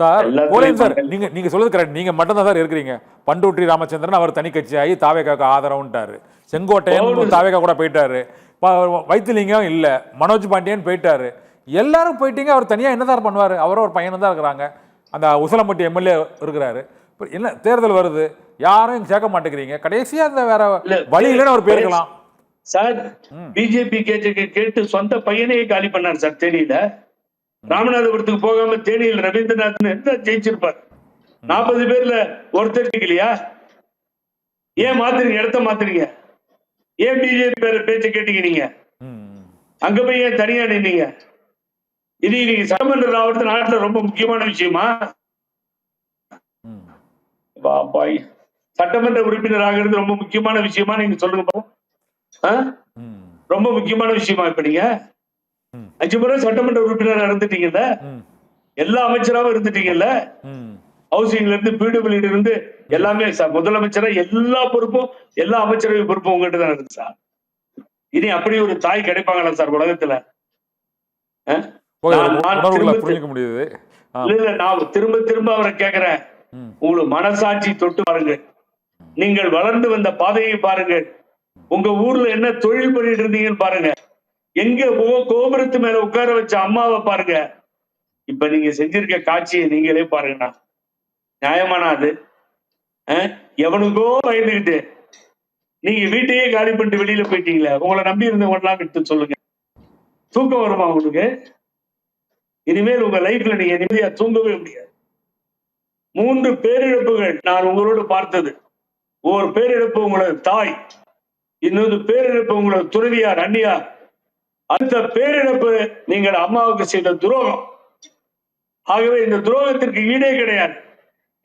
Sir போலேன் sir, எல்லாத்துலயும் நீங்க சொல்றது கரெக்ட். நீங்க மட்டும் தான் சார் இருக்கிறீங்க. பண்டூட்டி ராமச்சந்திரன் அவர் தனி கட்சி ஆகி தாவேக்காக்கு ஆதரவுன்ட்டாரு. செங்கோட்டையன் தாவேக்கா கூட போயிட்டாரு. வைத்திலிங்கம் இல்ல, மனோஜ் பாண்டியன் போயிட்டாரு. எல்லாரும் போயிட்டீங்க. அவர் தனியா என்ன சார் பண்ணுவாரு? அவரும் ஒரு பையனும் தான் இருக்கிறாங்க. அந்த உசிலம்பட்டி எம்எல்ஏ இருக்கிறாரு. என்ன தேர்தல் வருது, யாரும் சேர்க்க மாட்டேங்கிறீங்க. கடைசியா அந்த வேற வழி இல்லைன்னு அவர் போயிருக்கலாம் சார். பிஜேபி கேட்டு சொந்த பையனையே காலி பண்ணார் சார் தேனியில. ராமநாதபுரத்துக்கு போகாம தேனியில் ரவீந்திரநாத் என்ன ஜெயிச்சிருப்பார்? 40 பேர்ல ஒருத்தர் இல்லையா? ஏன் மாத்துறீங்க? இடத்த மாத்துறீங்க? ஏன் பிஜேபி பேச்ச கேட்டீங்க? நீங்க அங்க போய் ஏன் தனியா நின்னீங்க? இது நீங்க சட்டமன்ற ஆவறது நாட்டுல ரொம்ப முக்கியமான விஷயமா? சட்டமன்ற உறுப்பினர் ஆகிறது ரொம்ப முக்கியமான விஷயமா? நீங்க சொல்லுங்க. ரொம்ப முக்கியமான விஷயமா? இப்ப நீங்க 5 முறை சட்டமன்ற உறுப்பினர் இருந்துட்டீங்கல்ல, எல்லா அமைச்சராவும் இருந்துட்டீங்கல்ல, ஹவுசிங்ல இருந்து பிடபிள்யூ இருந்து எல்லாமே முதலமைச்சரா எல்லா பொறுப்பும், எல்லா அமைச்சரவை பொறுப்பும் உங்ககிட்ட தான் இருக்கு சார். இனி அப்படி ஒரு தாய் கிடைப்பாங்களா சார் உலகத்துல? நான் திரும்ப திரும்ப அவரை கேட்கிறேன், உங்களுக்கு மனசாட்சி தொட்டு பாருங்க. நீங்கள் வளர்ந்து வந்த பாதையை பாருங்கள். உங்க ஊர்ல என்ன தொழில் பண்ணிட்டு இருந்தீங்கன்னு பாருங்க. எங்க கோபுரத்து மேல உட்கார வச்ச அம்மாவை பாருங்க. இப்ப நீங்க செஞ்சிருக்க காட்சியை நீங்களே பாருங்கண்ணா. நியாயமானா அது? எவனுக்கோ பயந்துகிட்டு நீங்க வீட்டையே காலி பண்ணிட்டு வெளியில போயிட்டீங்களே, உங்களை நம்பி இருந்தவங்கலாம் எடுத்து சொல்லுங்க. தூக்கம் வருமா உங்களுக்கு? இனிமேல் உங்க லைஃப்ல நீங்க நிம்மதியா தூங்கவே முடியாது. 3 பேரிழப்புகள் நான் உங்களோடு பார்த்தது. ஒரு பேரிழப்பு உங்களது தாய், இன்னொரு பேரிழப்பு உங்களது துறவியார் அண்ணியார், அடுத்த பேரிழப்பு நீங்கள் அம்மாவுக்கு செய்த துரோகம். ஆகவே இந்த துரோகத்திற்கு ஈடே கிடையாது.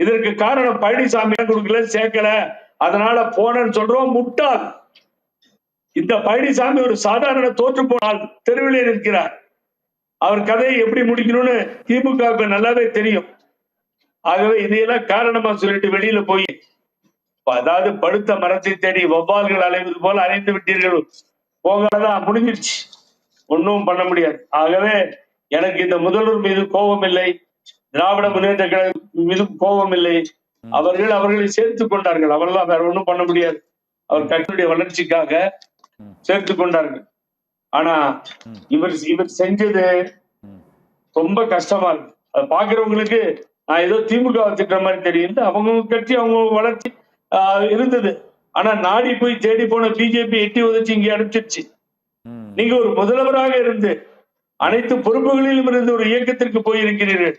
இதற்கு காரணம் பழனிசாமி கொடுக்கல, சேர்க்கல, அதனால போனன்னு சொல்றோம். முட்டாள். இந்த பழனிசாமி ஒரு சாதாரண தோற்று போனால் தெருவிலே நிற்கிறார். அவர் கதையை எப்படி முடிக்கணும்னு திமுக நல்லாவே தெரியும். ஆகவே இதையெல்லாம் காரணமா சொல்லிட்டு வெளியில போய், அதாவது படுத்த மரத்தை தேடி வௌவால்கள் அலைவது போல அலைந்து விட்டீர்கள். போகலாம், முடிஞ்சிருச்சு, ஒன்னும் பண்ண முடியாது. ஆகவே எனக்கு இந்த முதல்வர் மீது கோபம் இல்லை, திராவிட முன்னேற்ற கழகம் மீது கோபம் இல்லை. அவர்களை சேர்த்துக் கொண்டார்கள், அவரெல்லாம் வேற ஒன்றும் பண்ண முடியாது. அவர் கட்சியுடைய வளர்ச்சிக்காக சேர்த்துக் கொண்டார்கள். ஆனா இவர் செஞ்சது ரொம்ப கஷ்டமா இருக்கு. அதை பாக்குறவங்களுக்கு நான் ஏதோ திமுக திட்ட மாதிரி தெரியுது. அவங்க கட்சி அவங்க வளர்ச்சி இருந்தது. ஆனா நாடி போய் தேடி போன பிஜேபி எட்டி உதச்சி இங்கே அனுப்பிச்சிருச்சு. நீங்க ஒரு முதல்வராக இருந்து அனைத்து பொறுப்புகளிலும் இருந்து ஒரு இயக்கத்திற்கு போயிருக்கிறீர்கள்.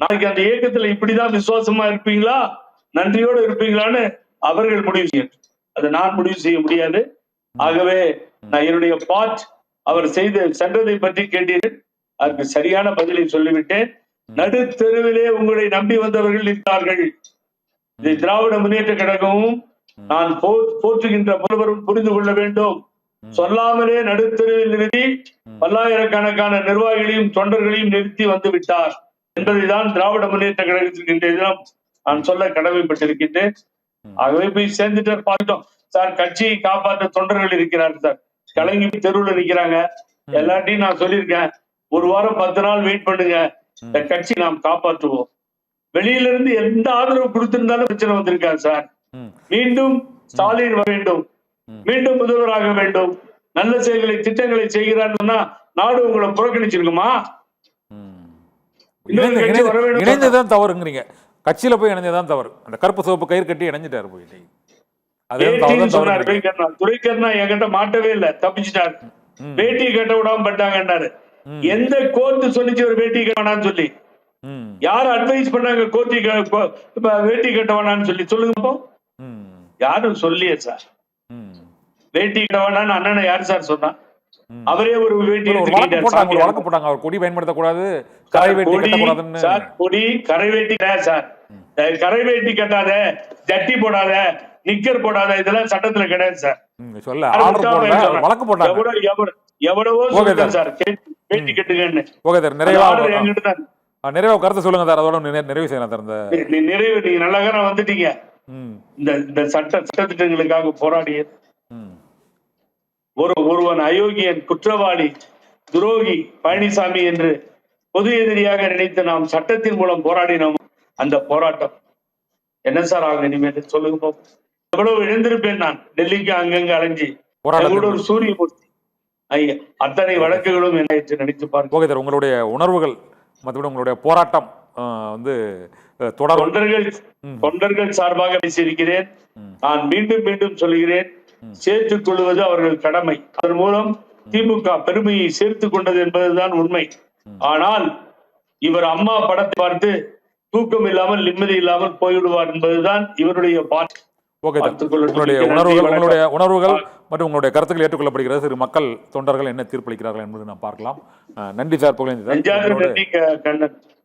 நாளைக்கு அந்த இயக்கத்துல இப்படிதான் விசுவாசமா இருப்பீங்களா, நன்றியோடு இருப்பீங்களான்னு அவர்கள் முடிவு செய்யும். அதை நான் முடிவு செய்ய முடியாது. ஆகவே நான் என்னுடைய பார்ட் அவர் செய்து சென்றதை பற்றி கேட்டீர்கள். அதற்கு சரியான பதிலை சொல்லிவிட்டேன். நடுத்தெருவிலே உங்களை நம்பி வந்தவர்கள் இருக்கிறார்கள். இதை திராவிட முன்னேற்ற கழகமும் நான் போற்றுகின்ற முதல்வரும் புரிந்து கொள்ள வேண்டும். சொல்லாமலே நடுத்தெருவில் நிறுத்தி பல்லாயிரக்கணக்கான நிர்வாகிகளையும் தொண்டர்களையும் நிறுத்தி வந்து விட்டார் என்பதைதான் திராவிட முன்னேற்ற கழகத்திற்கு இன்றைய தினம் நான் சொல்ல கடமைப்பட்டிருக்கின்றேன். ஆகவே போய் சேர்ந்துட்டு பார்த்தோம் சார். கட்சியை காப்பாற்ற தொண்டர்கள் இருக்கிறார்கள் சார், கலங்கி தெருவில் நிற்கிறாங்க. எல்லாத்தையும் நான் சொல்லியிருக்கேன், ஒரு வாரம் 10 நாள் வெயிட் பண்ணுங்க, இந்த கட்சி நாம் காப்பாற்றுவோம். வெளியில இருந்து எந்த ஆதரவு கொடுத்திருந்தாலும் பிரச்சனை வந்திருக்காரு சார். மீண்டும் ஸ்டாலின் வர வேண்டும், மீண்டும் முதல்வராக வேண்டும், நல்ல செயல்களை திட்டங்களை செய்கிறார்னா நாடு உங்களை புறக்கணிச்சிருக்குமா? இணைந்ததான் தவறுங்கிறீங்க. கட்சியில போய் இணைஞ்சதான் தவறு. அந்த கருப்பு சிவப்பு கயிறு கட்டி இணைஞ்சிட்டாரு போய். துரைக்கண்ணா என்கிட்ட மாட்டவே இல்லை, தப்பிச்சுட்டாரு. பேட்டி கட்ட விடாம பட்டாங்கன்னாரு. எந்த கோர்ட்டு சொல்லிச்சு ஒரு பேட்டி கட்ட வேணான்னு சொல்லி? யாரு அட்வைஸ் பண்ணாங்க வேட்டி கட்ட வேணான்னு சொல்லி? சொல்லுங்க. யாரும் சொல்லியே சார். வேட்டி கட்ட வேணான்னு அண்ணனை யாரு சார் சொன்னா? அவரே ஒரு வேட்டி வழக்கு போட்டாங்க. அவர் கொடி பயன்படுத்தக்கூடாது, கரை வேட்டி கட்டக்கூடாதுன்னு. சார் கொடி கரை வேட்டி சார், கரை வேட்டி கட்டாத, ஜட்டி போடாத, நிக்கர் போடாத, இதெல்லாம் சட்டத்துல கிடையாது சார். வழக்கு போட்டாங்க. எவ்வளவோ சார் வேட்டி கட்டுங்கன்னு. நிறைவா கருத்து சொல்லுங்க சார், அதோட நிறைவு செய்யலாம் சார். இந்த நிறைவு நீங்க நல்லா வந்துட்டீங்க. இந்த சட்டத்திட்டங்களுக்காக போராடியது ஒருவன் அயோக்கியன், குற்றவாளி, துரோகி பழனிசாமி என்று பொது எதிரியாக நினைத்து நாம் சட்டத்தின் மூலம் போராடினோம். அந்த போராட்டம் என்ன சார் ஆகும் இனிமேல் சொல்லுங்க பாப்போம். எவ்வளவு இழந்திருப்பேன் நான் டெல்லிக்கு அங்கங்க அலைஞ்சி. கூட ஒரு சூரியமூர்த்தி அத்தனை வழக்குகளும் என்ன நினைத்து பாருங்க. ஓகே சார், உங்களுடைய உணர்வுகள் மற்றபடி உங்களுடைய போராட்டம் வந்து தொடரும். தொண்டர்கள் சார்பாக பேசியிருக்கிறேன். நான் மீண்டும் மீண்டும் சொல்கிறேன், சேர்த்துக் கொள்வது அவர்கள் கடமை. அதன் மூலம் திமுக பெருமையை சேர்த்துக் கொண்டது என்பதுதான் உண்மை. ஆனால் இவர் அம்மா படத்தை பார்த்து தூக்கம் இல்லாமல் நிம்மதி இல்லாமல் போய்விடுவார் என்பதுதான் இவருடைய பாட்டு. ஓகே சார், உங்களுடைய உணர்வுகள் மற்றும் உங்களுடைய கருத்துக்கள் ஏற்றுக்கொள்ளப்படுகிறது. சிறு மக்கள் தொண்டர்கள் என்ன தீர்ப்பளிக்கிறார்கள் என்பது நாம் பார்க்கலாம். நன்றி சார் புகழேந்தி சார். நன்றி கண்ணன்.